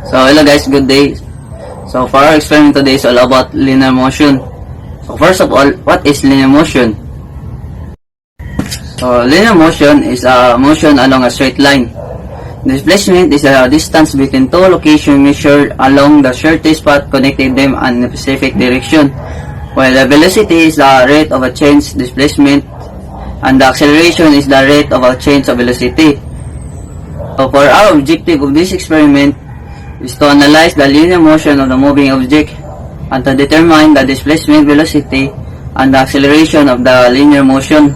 So hello guys, good day. So for our experiment today is all about linear motion. So first of all, what is linear motion? So linear motion is a motion along a straight line. Displacement is a distance between two locations measured along the shortest path connecting them in a specific direction, while the velocity is the rate of a change displacement and the acceleration is the rate of a change of velocity. So for our objective of this experiment is to analyze the linear motion of the moving object and to determine the displacement velocity and the acceleration of the linear motion.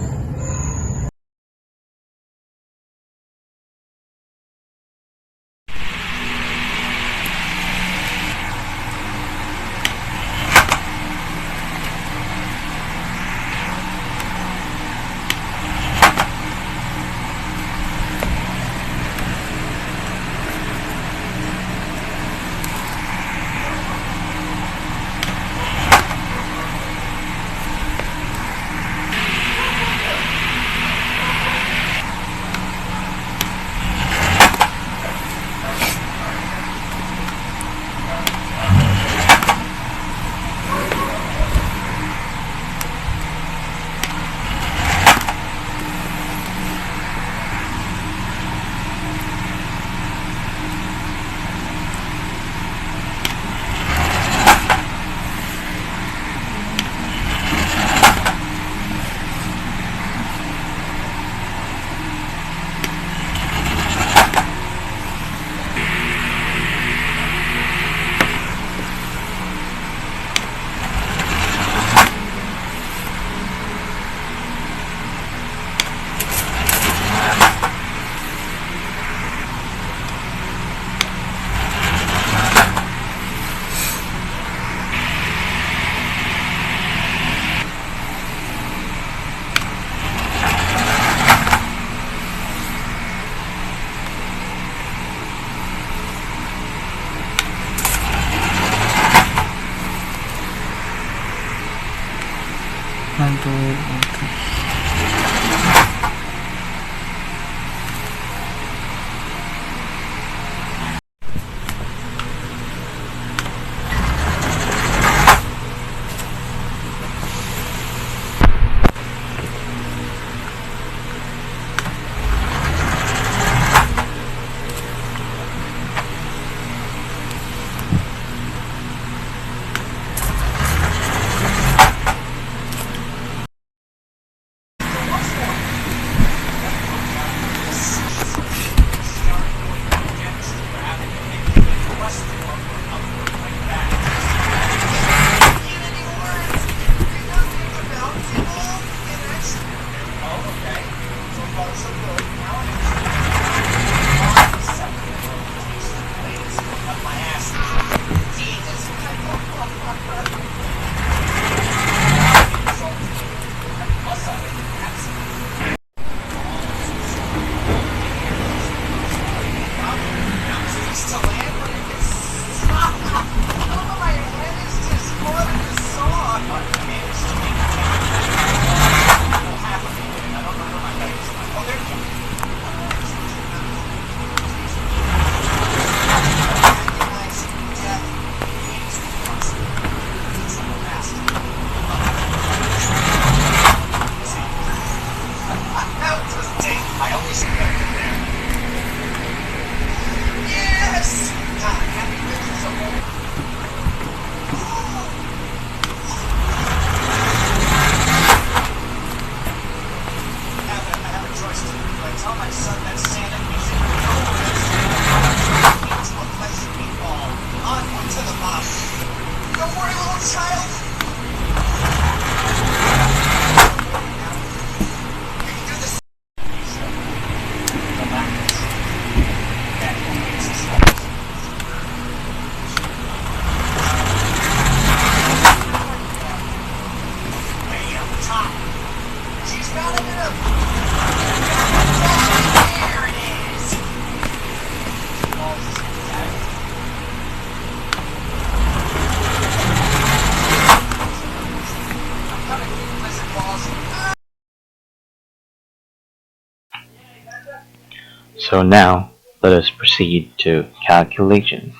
So now let us proceed to calculations.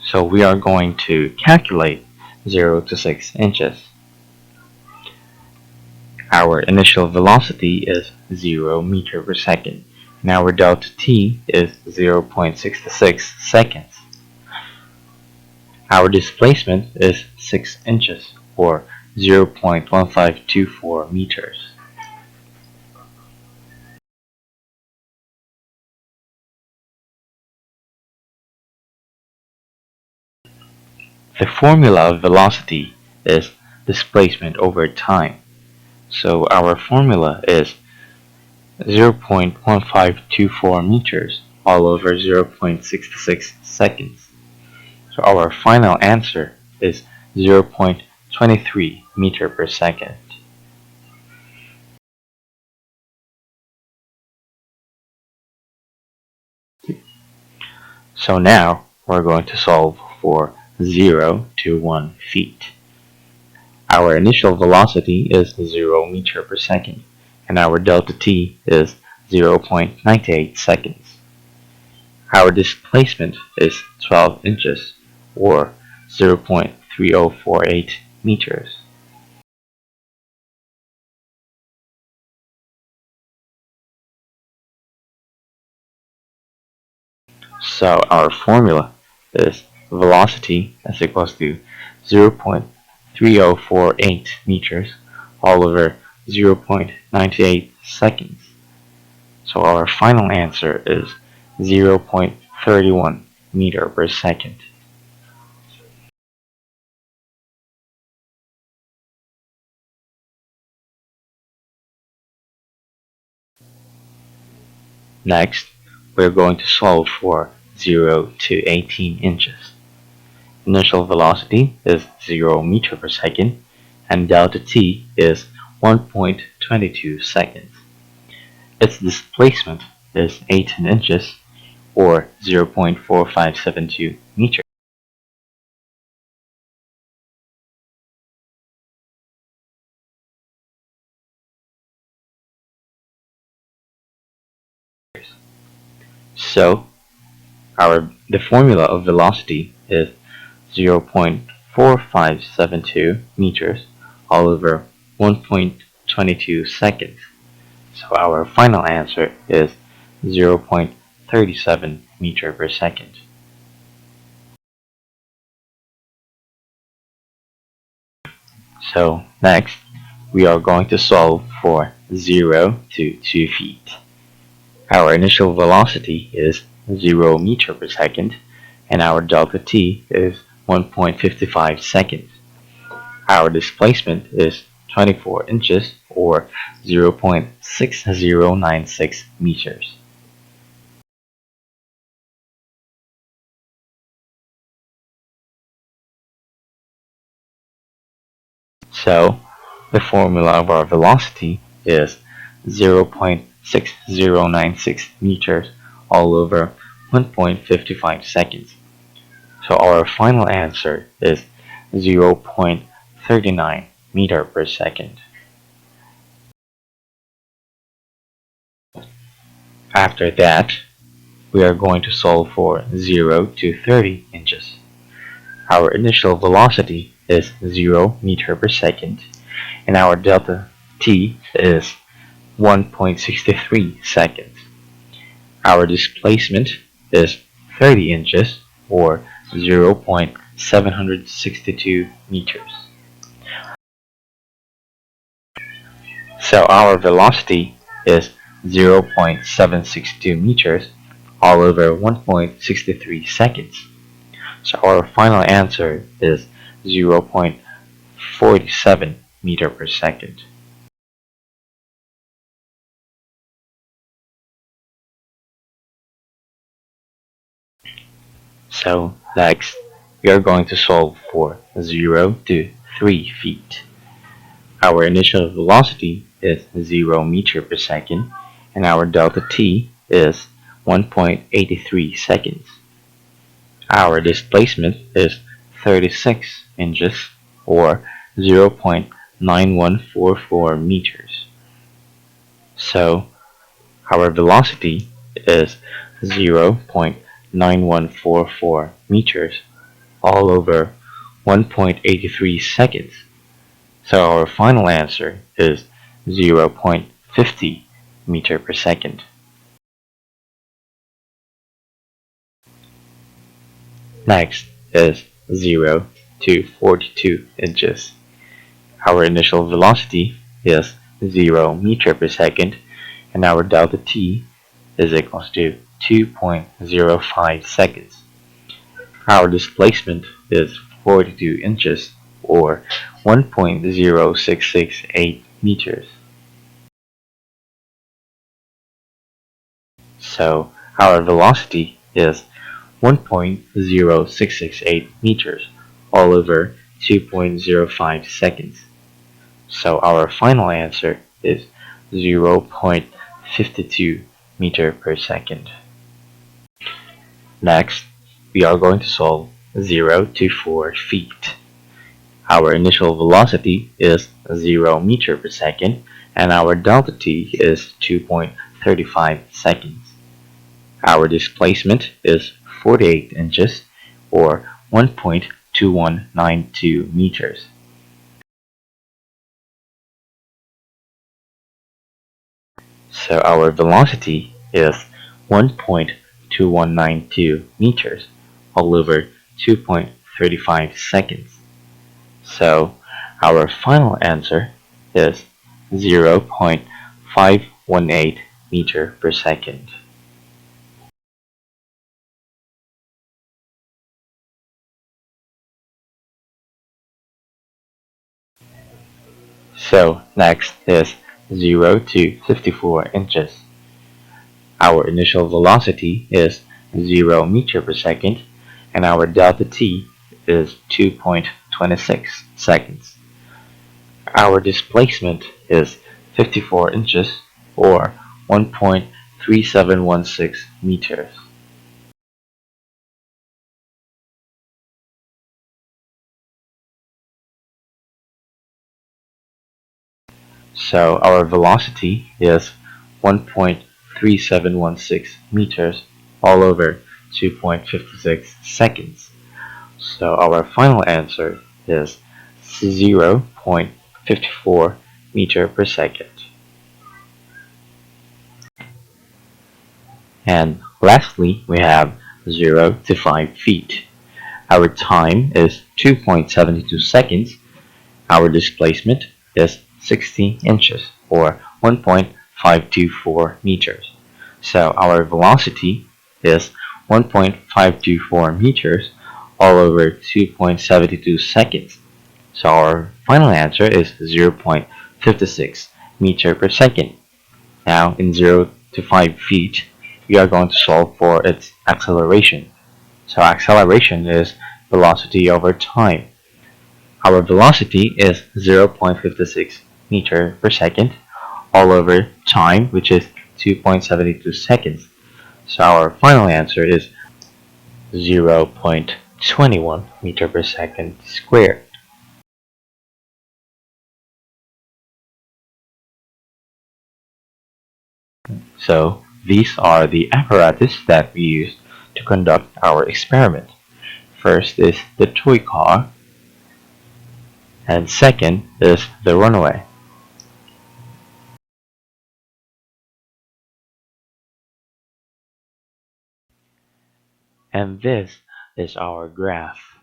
So we are going to calculate 0 to 6 inches. Our initial velocity is 0 meter per second, and our delta t is 0.66 seconds. Our displacement is 6 inches, or 0.1524 meters. The formula of velocity is displacement over time. So our formula is 0.1524 meters all over 0.66 seconds. So our final answer is 0.23 meter per second. So now we're going to solve for 0 to 1 feet. Our initial velocity is 0 meter per second, and our delta t is 0.98 seconds. Our displacement is 12 inches, or 0.3048 meters. So our formula is velocity is equals to 0.3048 meters all over 0.98 seconds. So our final answer is 0.31 meter per second. Next, we're going to solve for 0 to 18 inches. Initial velocity is 0 meter per second, and delta t is 1.22 seconds. Its displacement is 18 inches, or 0.4572 meters. So, the formula of velocity is 0.4572 meters all over 1.22 seconds. So our final answer is 0.37 meter per second. So next, we are going to solve for 0 to 2 feet. Our initial velocity is 0 meter per second, and our delta t is 1.55 seconds. Our displacement is 24 inches, or 0.6096 meters. So, the formula of our velocity is 0.6096 meters all over 1.55 seconds. So our final answer is 0.39 meter per second. After that, we are going to solve for 0 to 30 inches. Our initial velocity is 0 meter per second, and our delta t is 1.63 seconds. Our displacement is 30 inches, or 0.762 meters. So our velocity is 0.762 meters all over 1.63 seconds. So our final answer is 0.47 meter per second. So next, we are going to solve for 0 to 3 feet. Our initial velocity is 0 meter per second, and our delta t is 1.83 seconds. Our displacement is 36 inches, or 0.9144 meters. So our velocity is 0 9144 meters all over 1.83 seconds. So our final answer is 0.50 meter per second. Next is 0 to 42 inches. Our initial velocity is 0 meter per second, and our delta t is equals to 2.05 seconds. Our displacement is 42 inches, or 1.0668 meters. So our velocity is 1.0668 meters all over 2.05 seconds. So our final answer is 0.52 meter per second. Next, we are going to solve 0 to 4 feet. Our initial velocity is 0 meter per second, and our delta t is 2.35 seconds. Our displacement is 48 inches, or 1.2192 meters. So our velocity is 1.2192 meters all over 2.35 seconds. So our final answer is 0.518 meter per second. So next is 0 to 54 inches. Our initial velocity is 0 meter per second, and our delta t is 2.26 seconds. Our displacement is 54 inches, or 1.3716 meters. So our velocity is 1.3716 meters all over 2.56 seconds. So our final answer is 0.54 meter per second. And lastly, we have 0 to 5 feet. Our time is 2.72 seconds. Our displacement is 60 inches, or 1.524 meters. So our velocity is 1.524 meters all over 2.72 seconds. So our final answer is 0.56 meter per second. Now in 0 to 5 feet, we are going to solve for its acceleration. So acceleration is velocity over time. Our velocity is 0.56 meter per second all over time, which is 2.72 seconds. So our final answer is 0.21 meter per second squared. So these are the apparatus that we used to conduct our experiment. First is the toy car, and second is the runaway. And this is our graph.